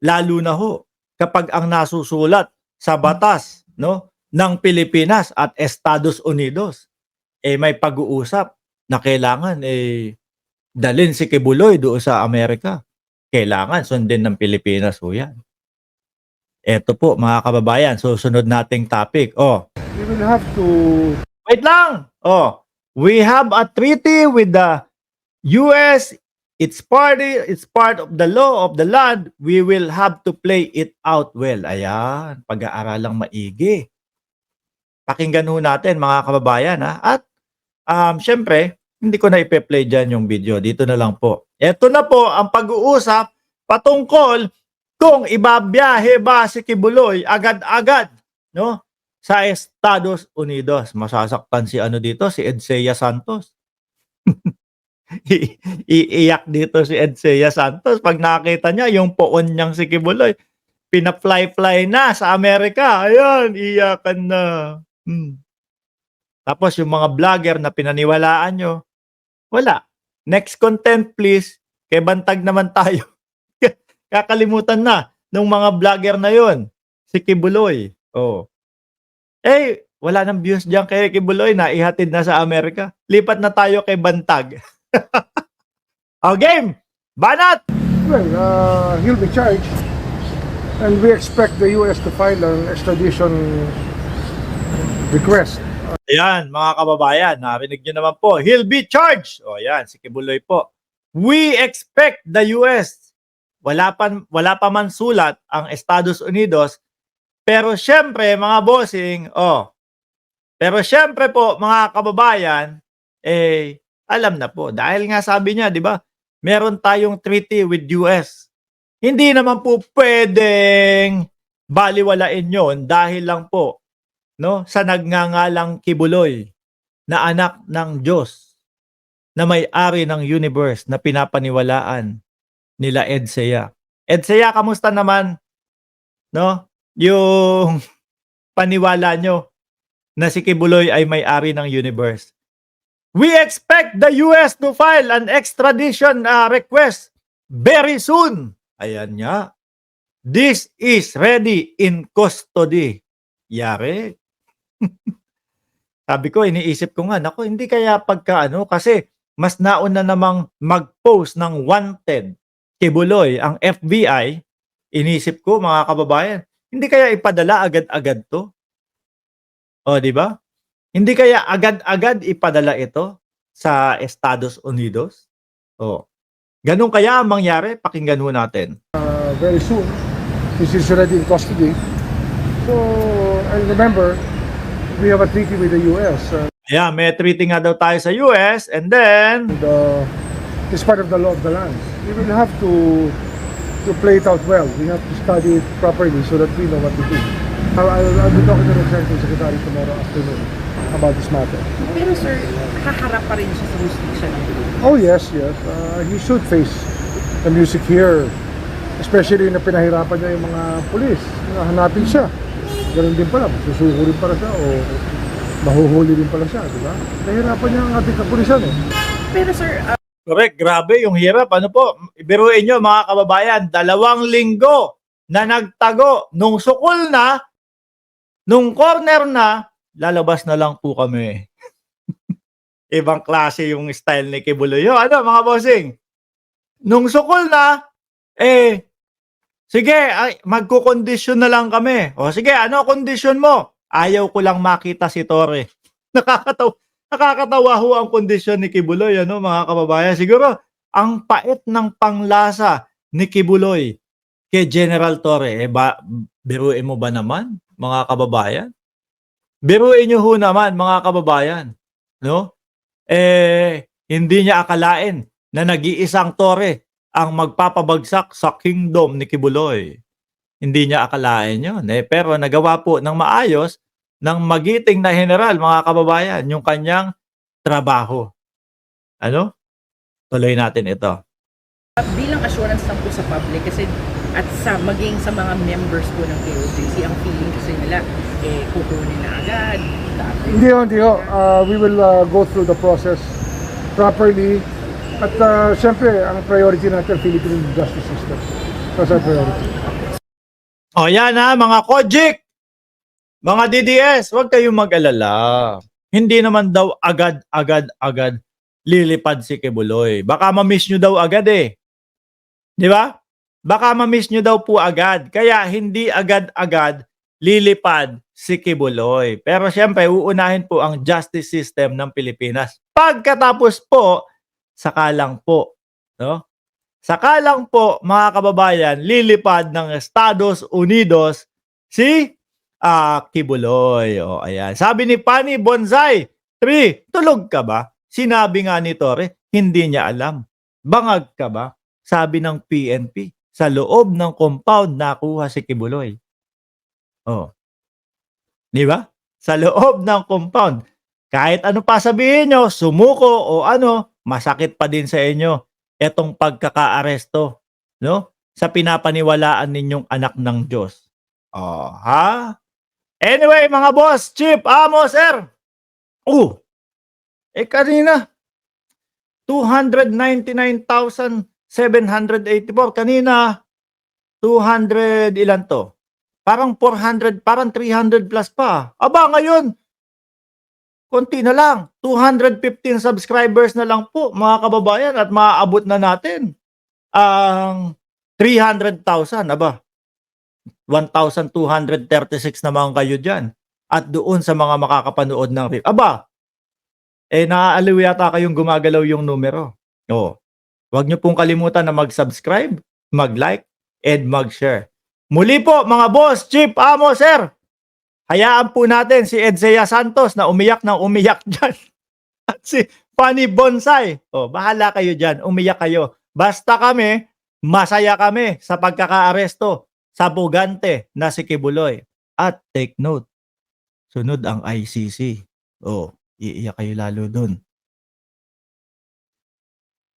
lalo na ho kapag ang nasusulat sa batas, no, ng Pilipinas at Estados Unidos, may pag-uusap na kailangan dalhin si Kibuloy doon sa Amerika. Kailangan sundin ng Pilipinas ho yan. Eto po mga kababayan, susunod nating topic. We will have to... Wait lang! We have a treaty with the US. It's part of the law of the land. We will have to play it out well. Ayan, pag-aaralang maigi. Pakinggan ho natin mga kababayan. At syempre, hindi ko na ipe-play dyan yung video. Dito na lang po. Ito na po ang pag-uusap patungkol kung ibabiyahe ba si Kibuloy agad-agad, no, sa Estados Unidos. Masasaktan si si Edsea Santos. Iiyak dito si Edsea Santos pag nakita niya yung poon niyang si Kibuloy. Pina-fly-fly na sa Amerika. Ayan, iyakan na. Tapos yung mga vlogger na pinaniwalaan nyo, wala. Next content please. Kay bantag naman tayo. Kakalimutan na nung mga vlogger na yon, si Kibuloy. Wala nang views diyan kay Kibuloy, na ihatid na sa Amerika. Lipat na tayo kay Bantag. Game! Banat! Well, he'll be charged. And we expect the US to file an extradition request. Ayan, mga kababayan, narinig nyo naman po. He'll be charged. Yan, si Kibuloy po. We expect the US. Wala pa man sulat ang Estados Unidos, pero syempre mga bossing, pero syempre po mga kababayan, alam na po dahil nga sabi niya, 'di ba? Meron tayong treaty with US. Hindi naman po pwedeng baliwalain 'yon dahil lang po, no, sa nagngangalang Kibuloy na anak ng Diyos, na may-ari ng universe na pinapaniwalaan nila Edsea. Edsea, kamusta naman? No? Yung paniwala nyo na si Kibuloy ay may-ari ng universe. We expect the US to file an extradition request very soon. Ayan nga. This is ready in custody. Yari. Sabi ko, iniisip ko nga, naku, hindi kaya kasi mas nauna namang mag-post ng wanted Kibuloy ang FBI, inisip ko mga kababayan, hindi kaya ipadala agad-agad to? Di ba? Hindi kaya agad-agad ipadala ito sa Estados Unidos? Ganun kaya ang mangyari? Pakinggan ho natin. Very soon, this is already in custody. So, and remember, we have a treaty with the US. May treaty nga daw tayo sa US, and then... it's part of the law of the land. We will have to play it out well. We have to study it properly so that we know what to do. I'll be talking to the Executive Secretary tomorrow afternoon about this matter. Pero sir, haharap pa rin siya sa justicia ng Pilipinas? Oh yes. He should face the music here. Especially na pinahirapan niya yung mga pulis. Hanapin siya. Ganun din pala, susuko rin pala siya o mahuhuli rin pala siya, di ba? Nahirapan niya ang ating kapulisan Pero sir, correct, grabe yung hirap. Ano po, ibiruin nyo mga kababayan, 2 linggo na nagtago. Nung sukol na, nung corner na, lalabas na lang po kami. Ibang klase yung style ni Kibuloy. Ano mga bossing? Nung sukol na, sige, magkukondisyon na lang kami. Sige, ano kondisyon mo? Ayaw ko lang makita si Torre. Nakakatawa ho ang kondisyon ni Kibuloy, mga kababayan. Siguro, ang pait ng panglasa ni Kibuloy kay General Torre. Biruin mo ba naman, mga kababayan? Biruin nyo ho naman, mga kababayan. No? Hindi niya akalain na nag-iisang Torre ang magpapabagsak sa kingdom ni Kibuloy. Hindi niya akalain yun. Pero nagawa po ng maayos ng magiting na general, mga kababayan, yung kanyang trabaho. Tuloy natin ito. Bilang assurance lang po sa public kasi at maging sa mga members po ng KOJC, ang feeling kasi nila, kukunin na agad. Hindi ho. We will go through the process properly. At syempre, ang priority natin, Philippine justice system. That's our priority. O yan ha, mga Kojik, mga DDS, huwag kayong mag-alala. Hindi naman daw agad lilipad si Kibuloy. Baka ma-miss nyo daw agad eh. Di ba? Baka ma-miss nyo daw po agad. Kaya hindi agad lilipad si Kibuloy. Pero syempre, uunahin po ang justice system ng Pilipinas. Pagkatapos po, saka lang po. No? Saka lang po, mga kababayan, lilipad ng Estados Unidos si Kibuloy. O, ayan. Sabi ni Pani Bonsai, 3, tulog ka ba? Sinabi nga ni Torre, hindi niya alam. Bangag ka ba? Sabi ng PNP. Sa loob ng compound nakuha si Kibuloy. Oh. Di ba? Sa loob ng compound. Kahit ano pa sabihin nyo, sumuko o ano, masakit pa din sa inyo etong pagkakaaresto, no? Sa pinapaniwalaan ninyong anak ng Diyos. Oh, ha? Anyway, mga boss, Chief, Amo, sir. Kanina 299,784. Kanina 200 ilan to? Parang 400, parang 300 plus pa. Aba, ngayon konti na lang. 215 subscribers na lang po, mga kababayan, at maaabot na natin ang 300,000. Aba, 1,236 naman kayo dyan. At doon sa mga makakapanood ng review. Aba, naaaliw yata kayong gumagalaw yung numero. Huwag nyo pong kalimutan na mag-subscribe, mag-like, and mag-share. Muli po, mga boss, Chief, Amo, sir. Hayaan po natin si Edsea Santos na umiyak ng umiyak dyan. At si Fanny Bonsai. Bahala kayo dyan. Umiyak kayo. Basta kami, masaya kami sa pagkakaaresto sa bugante na si Kibuloy. At take note, sunod ang ICC. Iiyak kayo lalo dun.